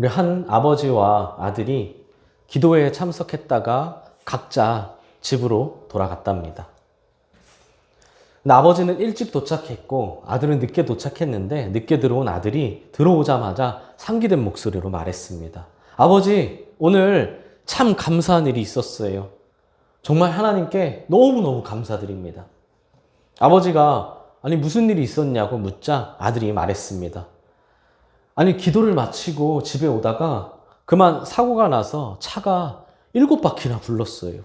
우리 한 아버지와 아들이 기도회에 참석했다가 각자 집으로 돌아갔답니다. 근데 아버지는 일찍 도착했고 아들은 늦게 도착했는데 늦게 들어온 아들이 들어오자마자 상기된 목소리로 말했습니다. 아버지, 오늘 참 감사한 일이 있었어요. 정말 하나님께 너무너무 감사드립니다. 아버지가 아니 무슨 일이 있었냐고 묻자 아들이 말했습니다. 아니 기도를 마치고 집에 오다가 그만 사고가 나서 차가 7바퀴나 굴렀어요.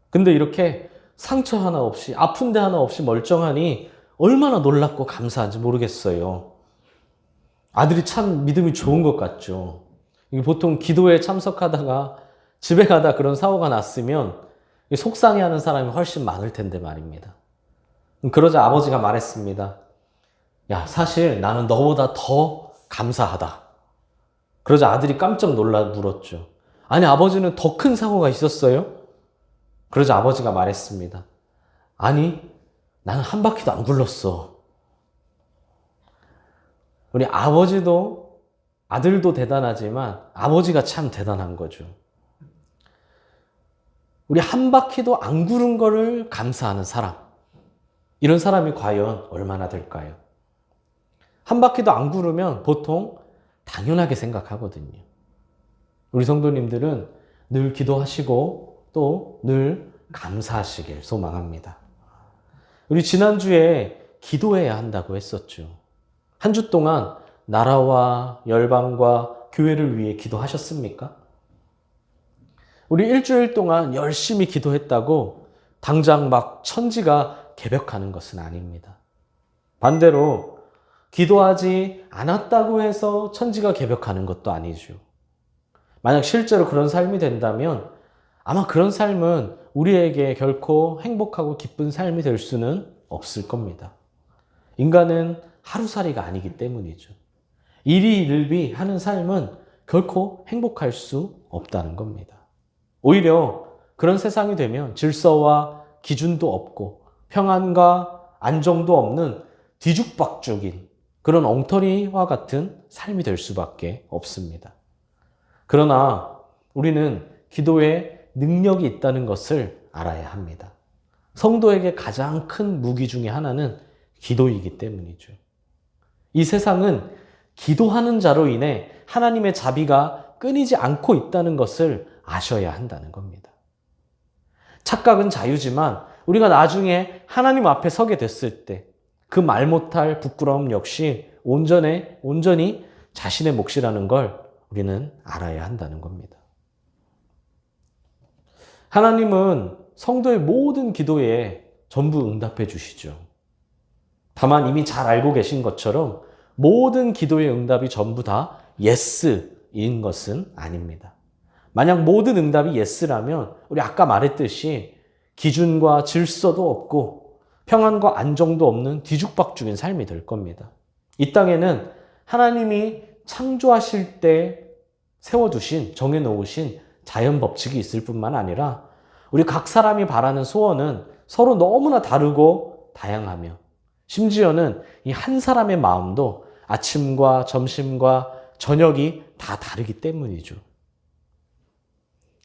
근데 이렇게 상처 하나 없이 아픈 데 하나 없이 멀쩡하니 얼마나 놀랍고 감사한지 모르겠어요. 아들이 참 믿음이 좋은 것 같죠. 이게 보통 기도에 참석하다가 집에 가다 그런 사고가 났으면 속상해하는 사람이 훨씬 많을 텐데 말입니다. 그러자 아버지가 말했습니다. 야, 사실 나는 너보다 더 감사하다. 그러자 아들이 깜짝 놀라 물었죠. 아니, 아버지는 더 큰 사고가 있었어요? 그러자 아버지가 말했습니다. 아니, 나는 한 바퀴도 안 굴렀어. 우리 아버지도 아들도 대단하지만 아버지가 참 대단한 거죠. 우리 한 바퀴도 안 구른 거를 감사하는 사람. 이런 사람이 과연 얼마나 될까요? 한 바퀴도 안 구르면 보통 당연하게 생각하거든요. 우리 성도님들은 늘 기도하시고 또 늘 감사하시길 소망합니다. 우리 지난주에 기도해야 한다고 했었죠. 한 주 동안 나라와 열방과 교회를 위해 기도하셨습니까? 우리 일주일 동안 열심히 기도했다고 당장 막 천지가 개벽하는 것은 아닙니다. 반대로 기도하지 않았다고 해서 천지가 개벽하는 것도 아니죠. 만약 실제로 그런 삶이 된다면 아마 그런 삶은 우리에게 결코 행복하고 기쁜 삶이 될 수는 없을 겁니다. 인간은 하루살이가 아니기 때문이죠. 일희일비 하는 삶은 결코 행복할 수 없다는 겁니다. 오히려 그런 세상이 되면 질서와 기준도 없고 평안과 안정도 없는 뒤죽박죽인 그런 엉터리와 같은 삶이 될 수밖에 없습니다. 그러나 우리는 기도에 능력이 있다는 것을 알아야 합니다. 성도에게 가장 큰 무기 중에 하나는 기도이기 때문이죠. 이 세상은 기도하는 자로 인해 하나님의 자비가 끊이지 않고 있다는 것을 아셔야 한다는 겁니다. 착각은 자유지만 우리가 나중에 하나님 앞에 서게 됐을 때 그 말 못할 부끄러움 역시 온전히 자신의 몫이라는 걸 우리는 알아야 한다는 겁니다. 하나님은 성도의 모든 기도에 전부 응답해 주시죠. 다만 이미 잘 알고 계신 것처럼 모든 기도의 응답이 전부 다 예스인 것은 아닙니다. 만약 모든 응답이 예스라면 우리 아까 말했듯이 기준과 질서도 없고 평안과 안정도 없는 뒤죽박죽인 삶이 될 겁니다. 이 땅에는 하나님이 창조하실 때 세워두신, 정해놓으신 자연 법칙이 있을 뿐만 아니라 우리 각 사람이 바라는 소원은 서로 너무나 다르고 다양하며 심지어는 이 한 사람의 마음도 아침과 점심과 저녁이 다 다르기 때문이죠.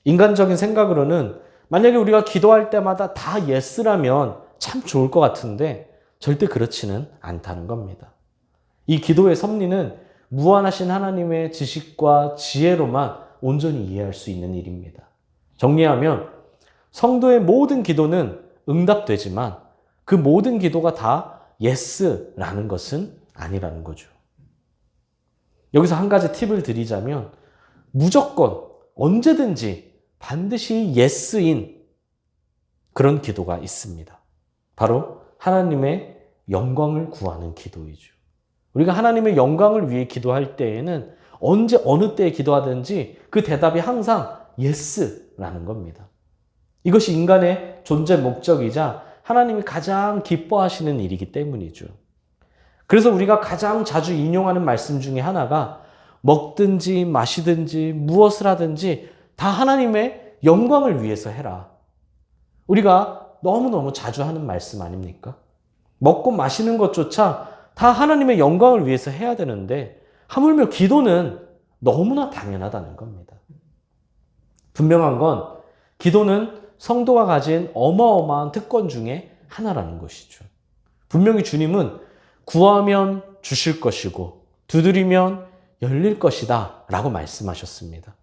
인간적인 생각으로는 만약에 우리가 기도할 때마다 다 예스라면 참 좋을 것 같은데 절대 그렇지는 않다는 겁니다. 이 기도의 섭리는 무한하신 하나님의 지식과 지혜로만 온전히 이해할 수 있는 일입니다. 정리하면 성도의 모든 기도는 응답되지만 그 모든 기도가 다 예스라는 것은 아니라는 거죠. 여기서 한 가지 팁을 드리자면 무조건 언제든지 반드시 예스인 그런 기도가 있습니다. 바로 하나님의 영광을 구하는 기도이죠. 우리가 하나님의 영광을 위해 기도할 때에는 언제 어느 때에 기도하든지 그 대답이 항상 예스라는 겁니다. 이것이 인간의 존재 목적이자 하나님이 가장 기뻐하시는 일이기 때문이죠. 그래서 우리가 가장 자주 인용하는 말씀 중에 하나가 먹든지 마시든지 무엇을 하든지 다 하나님의 영광을 위해서 해라. 우리가 너무너무 자주 하는 말씀 아닙니까? 먹고 마시는 것조차 다 하나님의 영광을 위해서 해야 되는데 하물며 기도는 너무나 당연하다는 겁니다. 분명한 건 기도는 성도가 가진 어마어마한 특권 중에 하나라는 것이죠. 분명히 주님은 구하면 주실 것이고 두드리면 열릴 것이다 라고 말씀하셨습니다.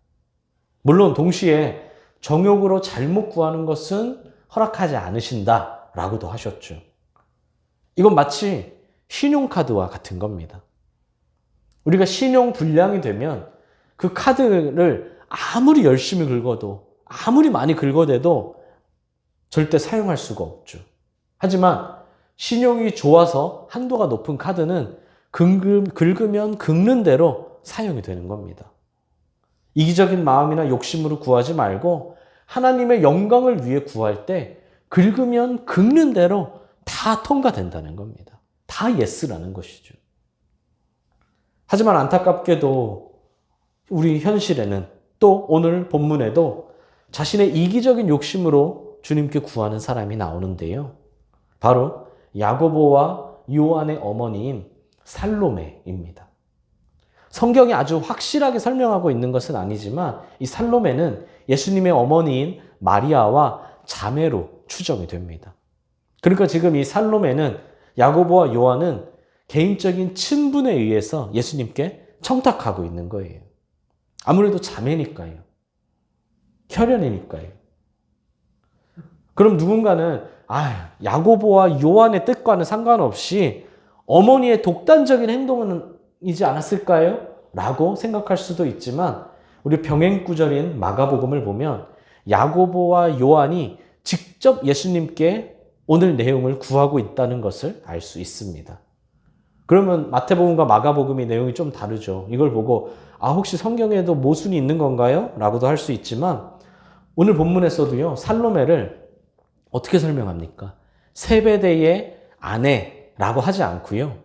물론 동시에 정욕으로 잘못 구하는 것은 허락하지 않으신다 라고도 하셨죠. 이건 마치 신용카드와 같은 겁니다. 우리가 신용 불량이 되면 그 카드를 아무리 열심히 긁어도 아무리 많이 긁어대도 절대 사용할 수가 없죠. 하지만 신용이 좋아서 한도가 높은 카드는 긁으면 긁는 대로 사용이 되는 겁니다. 이기적인 마음이나 욕심으로 구하지 말고 하나님의 영광을 위해 구할 때 긁으면 긁는 대로 다 통과된다는 겁니다. 다 예스라는 것이죠. 하지만 안타깝게도 우리 현실에는 또 오늘 본문에도 자신의 이기적인 욕심으로 주님께 구하는 사람이 나오는데요. 바로 야고보와 요한의 어머니인 살로메입니다. 성경이 아주 확실하게 설명하고 있는 것은 아니지만 이 살로메는 예수님의 어머니인 마리아와 자매로 추정이 됩니다. 그러니까 지금 이 살로메는 야고보와 요한은 개인적인 친분에 의해서 예수님께 청탁하고 있는 거예요. 아무래도 자매니까요. 혈연이니까요. 그럼 누군가는 야고보와 요한의 뜻과는 상관없이 어머니의 독단적인 행동이지 않았을까요? 라고 생각할 수도 있지만 우리 병행구절인 마가복음을 보면 야고보와 요한이 직접 예수님께 오늘 내용을 구하고 있다는 것을 알 수 있습니다. 그러면 마태복음과 마가복음의 내용이 좀 다르죠. 이걸 보고 혹시 성경에도 모순이 있는 건가요? 라고도 할 수 있지만 오늘 본문에서도요. 살로메를 어떻게 설명합니까? 세베대의 아내라고 하지 않고요.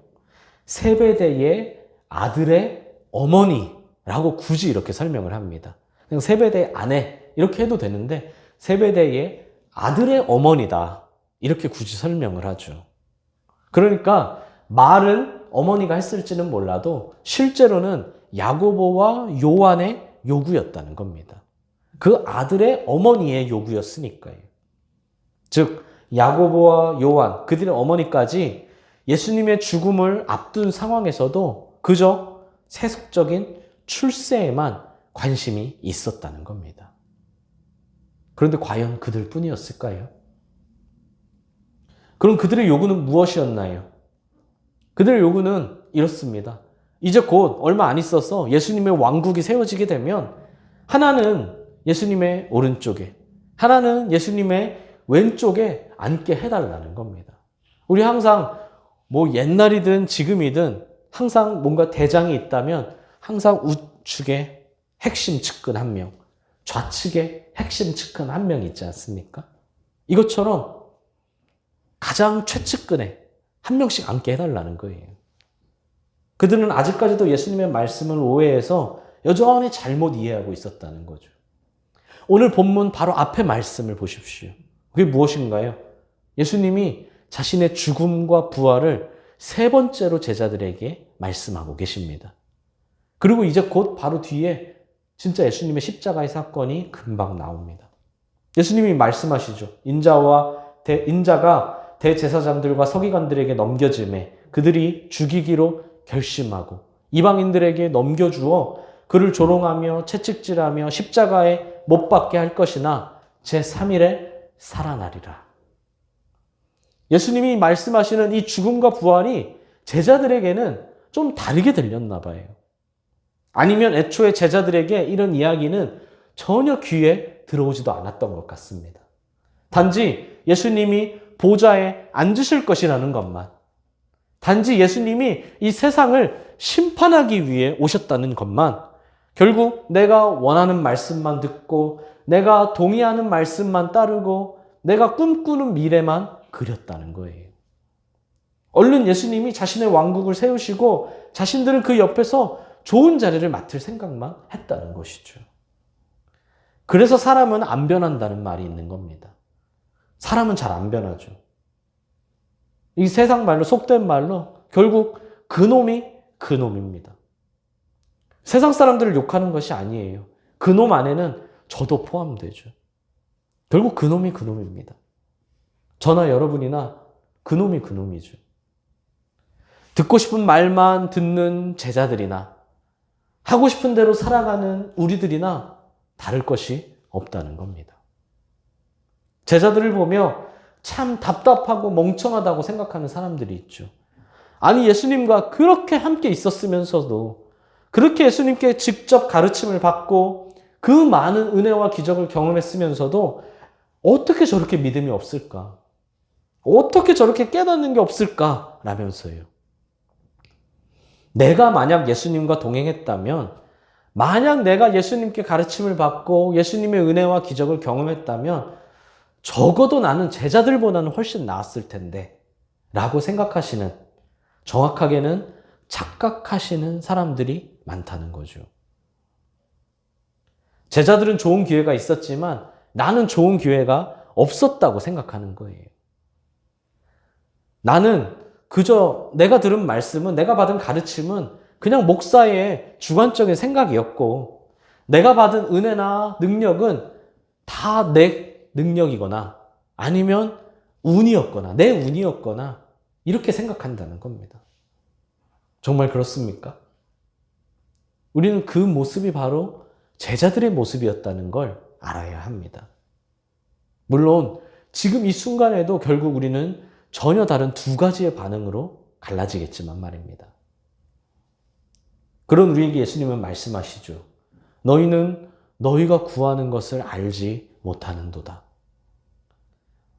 세베대의 아들의 어머니라고 굳이 이렇게 설명을 합니다. 그냥 세베대의 아내 이렇게 해도 되는데 세베대의 아들의 어머니다 이렇게 굳이 설명을 하죠. 그러니까 말은 어머니가 했을지는 몰라도 실제로는 야고보와 요한의 요구였다는 겁니다. 그 아들의 어머니의 요구였으니까요. 즉 야고보와 요한 그들의 어머니까지 예수님의 죽음을 앞둔 상황에서도 그저 세속적인 출세에만 관심이 있었다는 겁니다. 그런데 과연 그들뿐이었을까요? 그럼 그들의 요구는 무엇이었나요? 그들의 요구는 이렇습니다. 이제 곧 얼마 안 있어서 예수님의 왕국이 세워지게 되면 하나는 예수님의 오른쪽에, 하나는 예수님의 왼쪽에 앉게 해달라는 겁니다. 우리 항상 옛날이든 지금이든 항상 뭔가 대장이 있다면 항상 우측에 핵심 측근 한 명, 좌측에 핵심 측근 한 명 있지 않습니까? 이것처럼 가장 최측근에 한 명씩 앉게 해달라는 거예요. 그들은 아직까지도 예수님의 말씀을 오해해서 여전히 잘못 이해하고 있었다는 거죠. 오늘 본문 바로 앞에 말씀을 보십시오. 그게 무엇인가요? 예수님이 자신의 죽음과 부활을 세 번째로 제자들에게 말씀하고 계십니다. 그리고 이제 곧 바로 뒤에 진짜 예수님의 십자가의 사건이 금방 나옵니다. 예수님이 말씀하시죠. 인자가 대제사장들과 서기관들에게 넘겨짐에 그들이 죽이기로 결심하고 이방인들에게 넘겨주어 그를 조롱하며 채찍질하며 십자가에 못 박게 할 것이나 제3일에 살아나리라. 예수님이 말씀하시는 이 죽음과 부활이 제자들에게는 좀 다르게 들렸나 봐요. 아니면 애초에 제자들에게 이런 이야기는 전혀 귀에 들어오지도 않았던 것 같습니다. 단지 예수님이 보좌에 앉으실 것이라는 것만, 단지 예수님이 이 세상을 심판하기 위해 오셨다는 것만, 결국 내가 원하는 말씀만 듣고 내가 동의하는 말씀만 따르고 내가 꿈꾸는 미래만 그렸다는 거예요. 얼른 예수님이 자신의 왕국을 세우시고 자신들은 그 옆에서 좋은 자리를 맡을 생각만 했다는 것이죠. 그래서 사람은 안 변한다는 말이 있는 겁니다. 사람은 잘 안 변하죠. 이 세상 말로, 속된 말로 결국 그놈이 그놈입니다. 세상 사람들을 욕하는 것이 아니에요. 그놈 안에는 저도 포함되죠. 결국 그놈이 그놈입니다. 저나 여러분이나 그놈이 그놈이죠. 듣고 싶은 말만 듣는 제자들이나 하고 싶은 대로 살아가는 우리들이나 다를 것이 없다는 겁니다. 제자들을 보며 참 답답하고 멍청하다고 생각하는 사람들이 있죠. 아니, 예수님과 그렇게 함께 있었으면서도, 그렇게 예수님께 직접 가르침을 받고 그 많은 은혜와 기적을 경험했으면서도 어떻게 저렇게 믿음이 없을까? 어떻게 저렇게 깨닫는 게 없을까? 라면서요. 내가 만약 예수님과 동행했다면, 만약 내가 예수님께 가르침을 받고 예수님의 은혜와 기적을 경험했다면 적어도 나는 제자들보다는 훨씬 나았을 텐데 라고 생각하시는, 정확하게는 착각하시는 사람들이 많다는 거죠. 제자들은 좋은 기회가 있었지만 나는 좋은 기회가 없었다고 생각하는 거예요. 나는 그저 내가 들은 말씀은, 내가 받은 가르침은 그냥 목사의 주관적인 생각이었고, 내가 받은 은혜나 능력은 다 내 능력이거나 아니면 운이었거나 내 운이었거나 이렇게 생각한다는 겁니다. 정말 그렇습니까? 우리는 그 모습이 바로 제자들의 모습이었다는 걸 알아야 합니다. 물론 지금 이 순간에도 결국 우리는 전혀 다른 두 가지의 반응으로 갈라지겠지만 말입니다. 그런 우리에게 예수님은 말씀하시죠. 너희는 너희가 구하는 것을 알지 못하는도다.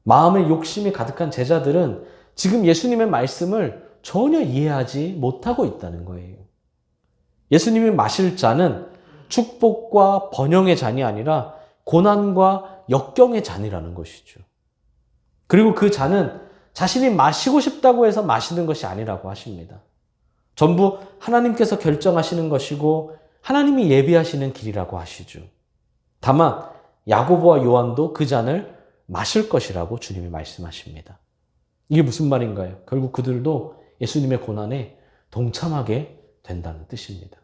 마음에 욕심이 가득한 제자들은 지금 예수님의 말씀을 전혀 이해하지 못하고 있다는 거예요. 예수님이 마실 잔은 축복과 번영의 잔이 아니라 고난과 역경의 잔이라는 것이죠. 그리고 그 잔은 자신이 마시고 싶다고 해서 마시는 것이 아니라고 하십니다. 전부 하나님께서 결정하시는 것이고 하나님이 예비하시는 길이라고 하시죠. 다만 야고보와 요한도 그 잔을 마실 것이라고 주님이 말씀하십니다. 이게 무슨 말인가요? 결국 그들도 예수님의 고난에 동참하게 된다는 뜻입니다.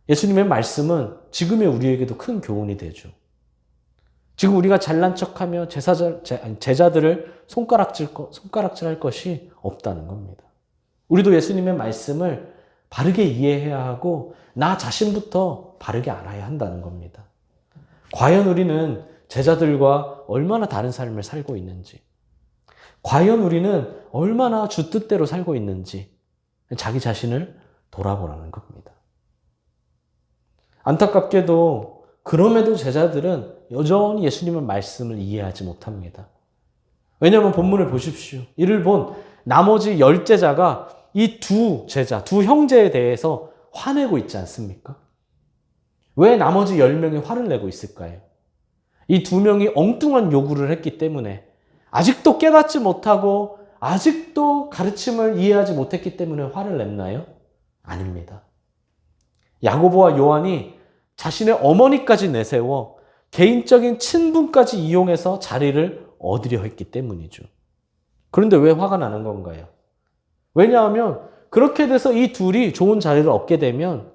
예수님의 말씀은 지금의 우리에게도 큰 교훈이 되죠. 지금 우리가 잘난 척하며 제자들을 손가락질할 것이 없다는 겁니다. 우리도 예수님의 말씀을 바르게 이해해야 하고 나 자신부터 바르게 알아야 한다는 겁니다. 과연 우리는 제자들과 얼마나 다른 삶을 살고 있는지, 과연 우리는 얼마나 주 뜻대로 살고 있는지 자기 자신을 돌아보라는 겁니다. 안타깝게도 그럼에도 제자들은 여전히 예수님의 말씀을 이해하지 못합니다. 왜냐하면 본문을 보십시오. 이를 본 나머지 10제자가 이 두 형제에 대해서 화내고 있지 않습니까? 왜 나머지 10명이 화를 내고 있을까요? 이 2명이 엉뚱한 요구를 했기 때문에, 아직도 깨닫지 못하고 아직도 가르침을 이해하지 못했기 때문에 화를 냈나요? 아닙니다. 야고보와 요한이 자신의 어머니까지 내세워 개인적인 친분까지 이용해서 자리를 얻으려 했기 때문이죠. 그런데 왜 화가 나는 건가요? 왜냐하면 그렇게 돼서 이 둘이 좋은 자리를 얻게 되면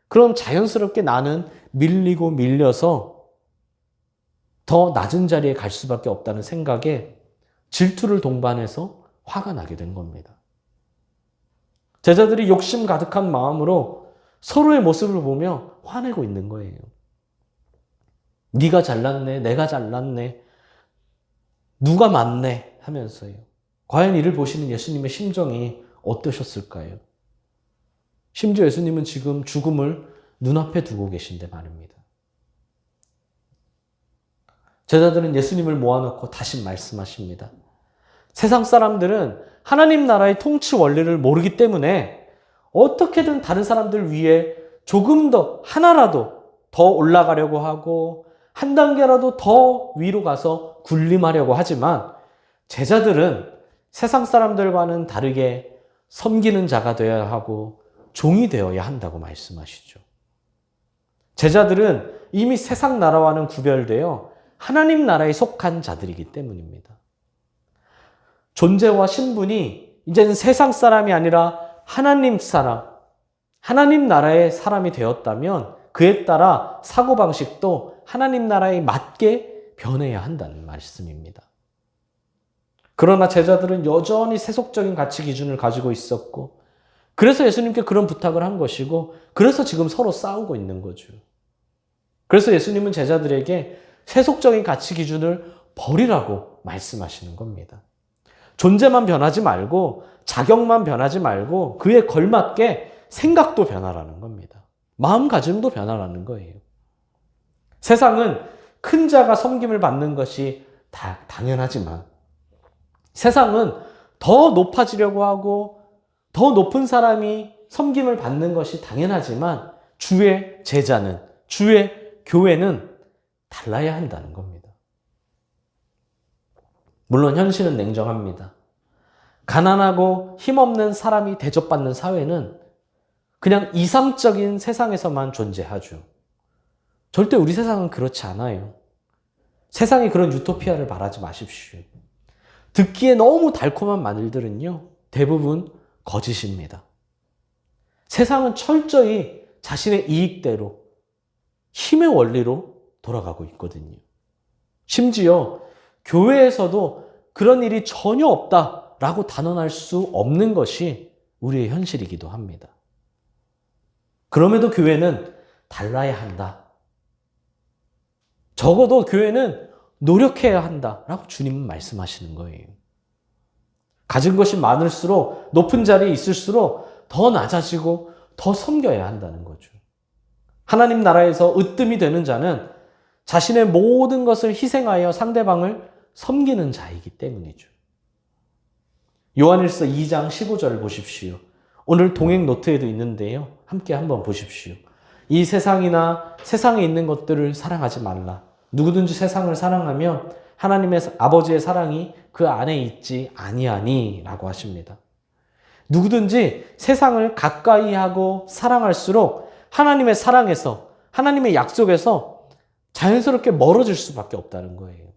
그럼 자연스럽게 나는 밀리고 밀려서 더 낮은 자리에 갈 수밖에 없다는 생각에 질투를 동반해서 화가 나게 된 겁니다. 제자들이 욕심 가득한 마음으로 서로의 모습을 보며 화내고 있는 거예요. 네가 잘났네, 내가 잘났네, 누가 맞네 하면서요. 과연 이를 보시는 예수님의 심정이 어떠셨을까요? 심지어 예수님은 지금 죽음을 눈앞에 두고 계신데 말입니다. 제자들은 예수님을 모아놓고 다시 말씀하십니다. 세상 사람들은 하나님 나라의 통치 원리를 모르기 때문에 어떻게든 다른 사람들 위에 조금 더, 하나라도 더 올라가려고 하고 한 단계라도 더 위로 가서 군림하려고 하지만 제자들은 세상 사람들과는 다르게 섬기는 자가 되어야 하고 종이 되어야 한다고 말씀하시죠. 제자들은 이미 세상 나라와는 구별되어 하나님 나라에 속한 자들이기 때문입니다. 존재와 신분이 이제는 세상 사람이 아니라 하나님 사람, 하나님 나라의 사람이 되었다면 그에 따라 사고방식도 하나님 나라에 맞게 변해야 한다는 말씀입니다. 그러나 제자들은 여전히 세속적인 가치 기준을 가지고 있었고, 그래서 예수님께 그런 부탁을 한 것이고, 그래서 지금 서로 싸우고 있는 거죠. 그래서 예수님은 제자들에게 세속적인 가치 기준을 버리라고 말씀하시는 겁니다. 존재만 변하지 말고, 자격만 변하지 말고, 그에 걸맞게 생각도 변하라는 겁니다. 마음가짐도 변하라는 거예요. 세상은 큰 자가 섬김을 받는 것이 당연하지만, 세상은 더 높아지려고 하고 더 높은 사람이 섬김을 받는 것이 당연하지만 주의 제자는, 주의 교회는 달라야 한다는 겁니다. 물론 현실은 냉정합니다. 가난하고 힘없는 사람이 대접받는 사회는 그냥 이상적인 세상에서만 존재하죠. 절대 우리 세상은 그렇지 않아요. 세상이 그런 유토피아를 바라지 마십시오. 듣기에 너무 달콤한 말들은요, 대부분 거짓입니다. 세상은 철저히 자신의 이익대로, 힘의 원리로 돌아가고 있거든요. 심지어 교회에서도 그런 일이 전혀 없다라고 단언할 수 없는 것이 우리의 현실이기도 합니다. 그럼에도 교회는 달라야 한다. 적어도 교회는 노력해야 한다라고 주님은 말씀하시는 거예요. 가진 것이 많을수록, 높은 자리에 있을수록 더 낮아지고 더 섬겨야 한다는 거죠. 하나님 나라에서 으뜸이 되는 자는 자신의 모든 것을 희생하여 상대방을 섬기는 자이기 때문이죠. 요한일서 2장 15절을 보십시오. 오늘 동행 노트에도 있는데요. 함께 한번 보십시오. 이 세상이나 세상에 있는 것들을 사랑하지 말라. 누구든지 세상을 사랑하면 하나님의 아버지의 사랑이 그 안에 있지 아니하니 라고 하십니다. 누구든지 세상을 가까이 하고 사랑할수록 하나님의 사랑에서, 하나님의 약속에서 자연스럽게 멀어질 수밖에 없다는 거예요.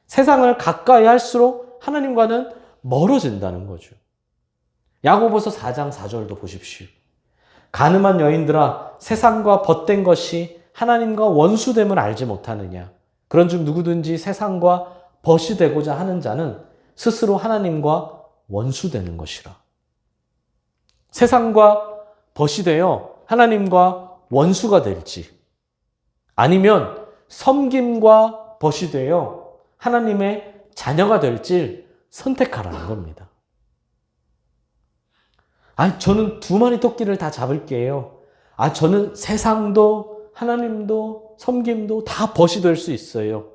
세상을 가까이 할수록 하나님과는 멀어진다는 거죠. 야고보서 4장 4절도 보십시오. 가늠한 여인들아, 세상과 벗된 것이 하나님과 원수됨을 알지 못하느냐. 그런즉 누구든지 세상과 벗이 되고자 하는 자는 스스로 하나님과 원수되는 것이라. 세상과 벗이 되어 하나님과 원수가 될지, 아니면 섬김과 벗이 되어 하나님의 자녀가 될지 선택하라는 겁니다. 저는 두 마리 토끼를 다 잡을게요. 저는 세상도 하나님도 섬김도 다 벗이 될 수 있어요.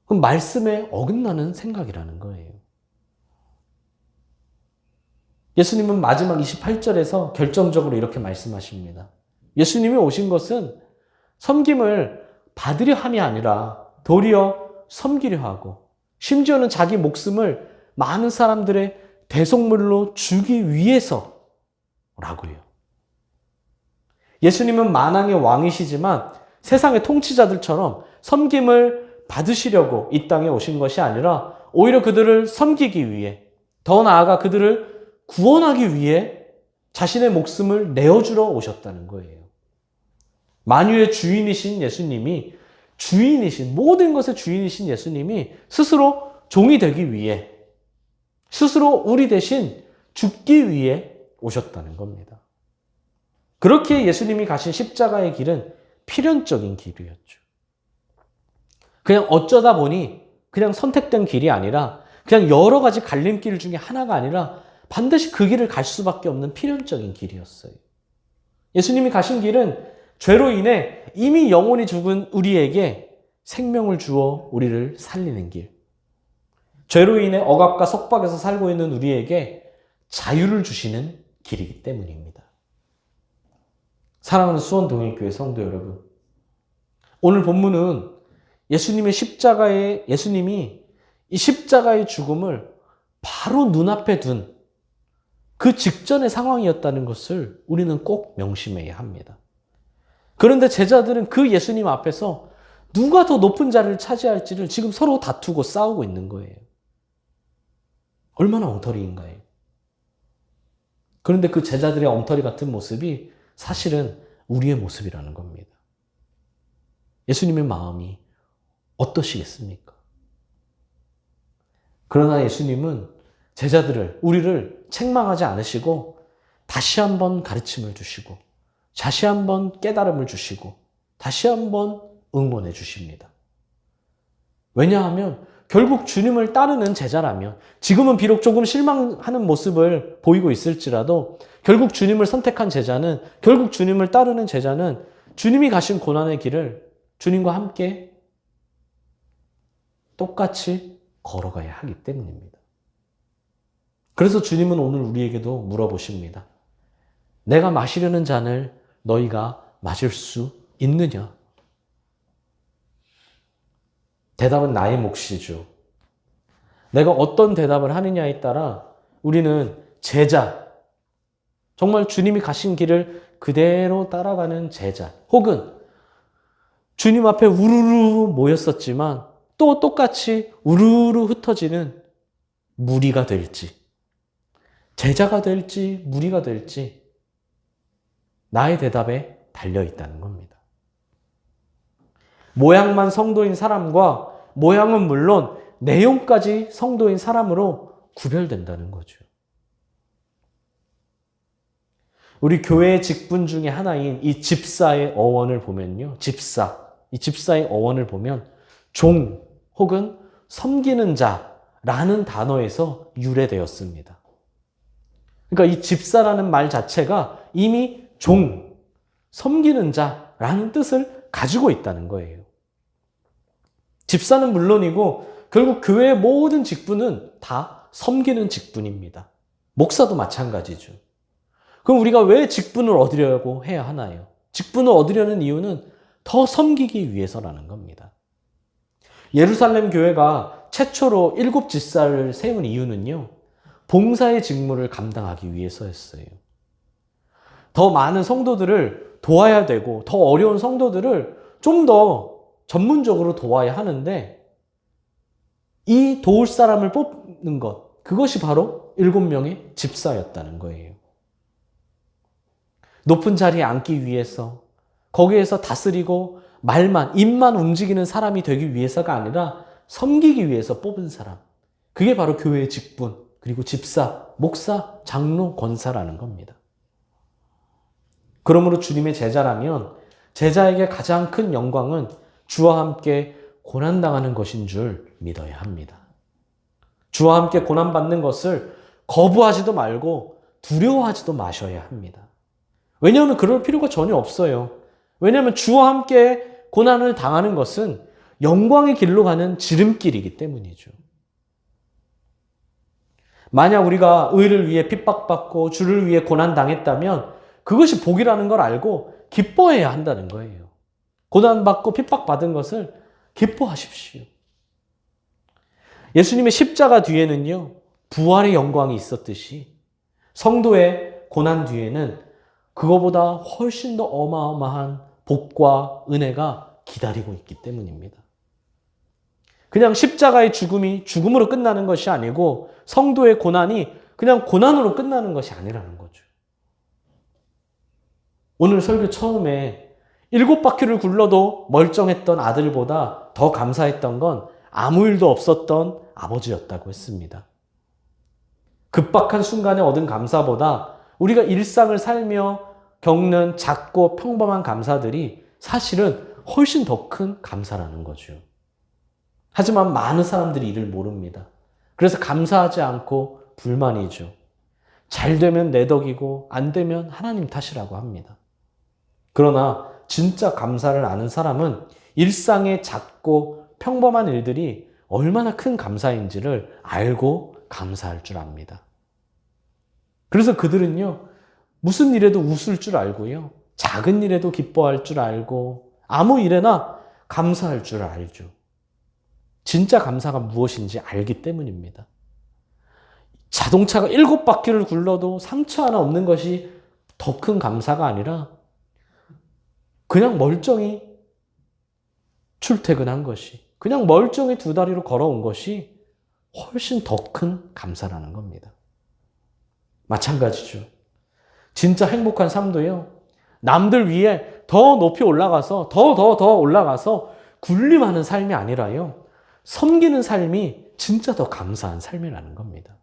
그럼 말씀에 어긋나는 생각이라는 거예요. 예수님은 마지막 28절에서 결정적으로 이렇게 말씀하십니다. 예수님이 오신 것은 섬김을 받으려 함이 아니라 도리어 섬기려 하고, 심지어는 자기 목숨을 많은 사람들의 대속물로 주기 위해서라고요. 예수님은 만왕의 왕이시지만 세상의 통치자들처럼 섬김을 받으시려고 이 땅에 오신 것이 아니라 오히려 그들을 섬기기 위해, 더 나아가 그들을 구원하기 위해 자신의 목숨을 내어주러 오셨다는 거예요. 만유의 주인이신 예수님이, 모든 것의 주인이신 예수님이 스스로 종이 되기 위해, 스스로 우리 대신 죽기 위해 오셨다는 겁니다. 그렇게 예수님이 가신 십자가의 길은 필연적인 길이었죠. 그냥 어쩌다 보니 그냥 선택된 길이 아니라, 그냥 여러 가지 갈림길 중에 하나가 아니라 반드시 그 길을 갈 수밖에 없는 필연적인 길이었어요. 예수님이 가신 길은 죄로 인해 이미 영혼이 죽은 우리에게 생명을 주어 우리를 살리는 길, 죄로 인해 억압과 속박에서 살고 있는 우리에게 자유를 주시는 길이기 때문입니다. 사랑하는 수원동행교회 성도 여러분, 오늘 본문은 예수님이 이 십자가의 죽음을 바로 눈앞에 둔 그 직전의 상황이었다는 것을 우리는 꼭 명심해야 합니다. 그런데 제자들은 그 예수님 앞에서 누가 더 높은 자리를 차지할지를 지금 서로 다투고 싸우고 있는 거예요. 얼마나 엉터리인가요? 그런데 그 제자들의 엉터리 같은 모습이 사실은 우리의 모습이라는 겁니다. 예수님의 마음이 어떠시겠습니까? 그러나 예수님은 제자들을, 우리를 책망하지 않으시고 다시 한번 가르침을 주시고 다시 한번 깨달음을 주시고 다시 한번 응원해 주십니다. 왜냐하면 결국 주님을 따르는 제자라면 지금은 비록 조금 실망하는 모습을 보이고 있을지라도 결국 주님을 선택한 제자는, 결국 주님을 따르는 제자는 주님이 가신 고난의 길을 주님과 함께 똑같이 걸어가야 하기 때문입니다. 그래서 주님은 오늘 우리에게도 물어보십니다. 내가 마시려는 잔을 너희가 마실 수 있느냐? 대답은 나의 몫이죠. 내가 어떤 대답을 하느냐에 따라 우리는 제자, 정말 주님이 가신 길을 그대로 따라가는 제자, 혹은 주님 앞에 우르르 모였었지만 또 똑같이 우르르 흩어지는 무리가 될지, 제자가 될지 무리가 될지 나의 대답에 달려있다는 겁니다. 모양만 성도인 사람과 모양은 물론 내용까지 성도인 사람으로 구별된다는 거죠. 우리 교회의 직분 중에 하나인 이 집사의 어원을 보면요. 이 집사의 어원을 보면 종 혹은 섬기는 자라는 단어에서 유래되었습니다. 그러니까 이 집사라는 말 자체가 이미 종, 섬기는 자라는 뜻을 가지고 있다는 거예요. 집사는 물론이고 결국 교회의 모든 직분은 다 섬기는 직분입니다. 목사도 마찬가지죠. 그럼 우리가 왜 직분을 얻으려고 해야 하나요? 직분을 얻으려는 이유는 더 섬기기 위해서라는 겁니다. 예루살렘 교회가 최초로 7 집사를 세운 이유는요, 봉사의 직무를 감당하기 위해서였어요. 더 많은 성도들을 도와야 되고 더 어려운 성도들을 좀 더 전문적으로 도와야 하는데 이 도울 사람을 뽑는 것, 그것이 바로 7명의 집사였다는 거예요. 높은 자리에 앉기 위해서, 거기에서 다스리고 말만, 입만 움직이는 사람이 되기 위해서가 아니라 섬기기 위해서 뽑은 사람. 그게 바로 교회의 직분, 그리고 집사, 목사, 장로, 권사라는 겁니다. 그러므로 주님의 제자라면 제자에게 가장 큰 영광은 주와 함께 고난당하는 것인 줄 믿어야 합니다. 주와 함께 고난받는 것을 거부하지도 말고 두려워하지도 마셔야 합니다. 왜냐하면 그럴 필요가 전혀 없어요. 왜냐하면 주와 함께 고난을 당하는 것은 영광의 길로 가는 지름길이기 때문이죠. 만약 우리가 의를 위해 핍박받고 주를 위해 고난당했다면 그것이 복이라는 걸 알고 기뻐해야 한다는 거예요. 고난받고 핍박받은 것을 기뻐하십시오. 예수님의 십자가 뒤에는요, 부활의 영광이 있었듯이 성도의 고난 뒤에는 그거보다 훨씬 더 어마어마한 복과 은혜가 기다리고 있기 때문입니다. 그냥 십자가의 죽음이 죽음으로 끝나는 것이 아니고 성도의 고난이 그냥 고난으로 끝나는 것이 아니라는 거죠. 오늘 설교 처음에 7바퀴를 굴러도 멀쩡했던 아들보다 더 감사했던 건 아무 일도 없었던 아버지였다고 했습니다. 급박한 순간에 얻은 감사보다 우리가 일상을 살며 겪는 작고 평범한 감사들이 사실은 훨씬 더 큰 감사라는 거죠. 하지만 많은 사람들이 이를 모릅니다. 그래서 감사하지 않고 불만이죠. 잘 되면 내 덕이고 안 되면 하나님 탓이라고 합니다. 그러나 진짜 감사를 아는 사람은 일상의 작고 평범한 일들이 얼마나 큰 감사인지를 알고 감사할 줄 압니다. 그래서 그들은요, 무슨 일에도 웃을 줄 알고요, 작은 일에도 기뻐할 줄 알고 아무 일에나 감사할 줄 알죠. 진짜 감사가 무엇인지 알기 때문입니다. 자동차가 7바퀴를 굴러도 상처 하나 없는 것이 더 큰 감사가 아니라 그냥 멀쩡히 출퇴근한 것이, 그냥 멀쩡히 2다리로 걸어온 것이 훨씬 더 큰 감사라는 겁니다. 마찬가지죠. 진짜 행복한 삶도요, 남들 위에 더 높이 올라가서 더 올라가서 군림하는 삶이 아니라요, 섬기는 삶이 진짜 더 감사한 삶이라는 겁니다.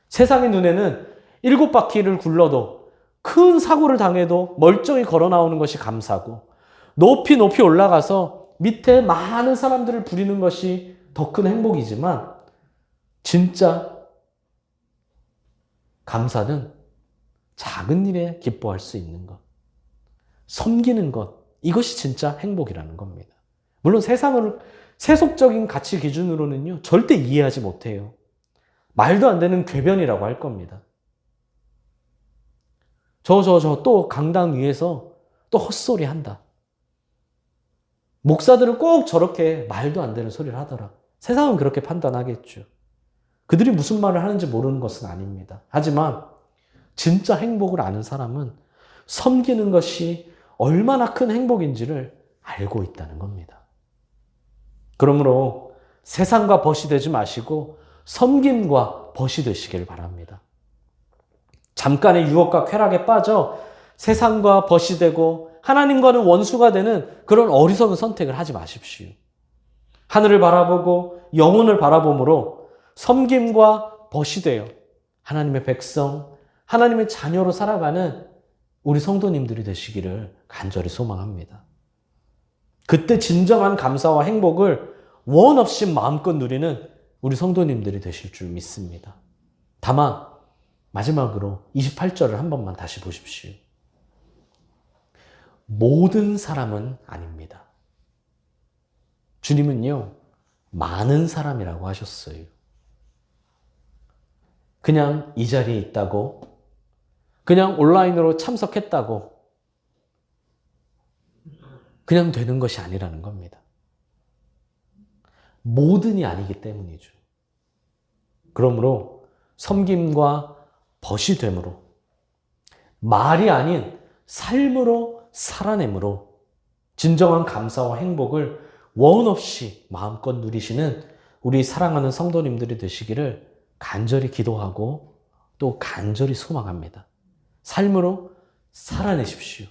세상의 눈에는 7바퀴를 굴러도 큰 사고를 당해도 멀쩡히 걸어 나오는 것이 감사고, 높이 올라가서 밑에 많은 사람들을 부리는 것이 더 큰 행복이지만, 진짜 감사는 작은 일에 기뻐할 수 있는 것, 섬기는 것, 이것이 진짜 행복이라는 겁니다. 물론 세상을 세속적인 가치 기준으로는요, 절대 이해하지 못해요. 말도 안 되는 궤변이라고 할 겁니다. 또 강당 위에서 또 헛소리 한다. 목사들은 꼭 저렇게 말도 안 되는 소리를 하더라. 세상은 그렇게 판단하겠죠. 그들이 무슨 말을 하는지 모르는 것은 아닙니다. 하지만 진짜 행복을 아는 사람은 섬기는 것이 얼마나 큰 행복인지를 알고 있다는 겁니다. 그러므로 세상과 벗이 되지 마시고 섬김과 벗이 되시길 바랍니다. 잠깐의 유혹과 쾌락에 빠져 세상과 벗이 되고 하나님과는 원수가 되는 그런 어리석은 선택을 하지 마십시오. 하늘을 바라보고 영혼을 바라봄으로 섬김과 벗이 되어 하나님의 백성, 하나님의 자녀로 살아가는 우리 성도님들이 되시기를 간절히 소망합니다. 그때 진정한 감사와 행복을 원 없이 마음껏 누리는 우리 성도님들이 되실 줄 믿습니다. 다만 마지막으로 28절을 한 번만 다시 보십시오. 모든 사람은 아닙니다. 주님은요, 많은 사람이라고 하셨어요. 그냥 이 자리에 있다고, 그냥 온라인으로 참석했다고 그냥 되는 것이 아니라는 겁니다. 모든이 아니기 때문이죠. 그러므로 섬김과 벗이 됨으로, 말이 아닌 삶으로 살아내므로 진정한 감사와 행복을 원 없이 마음껏 누리시는 우리 사랑하는 성도님들이 되시기를 간절히 기도하고 또 간절히 소망합니다. 삶으로 살아내십시오.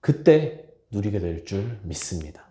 그때 누리게 될 줄 믿습니다.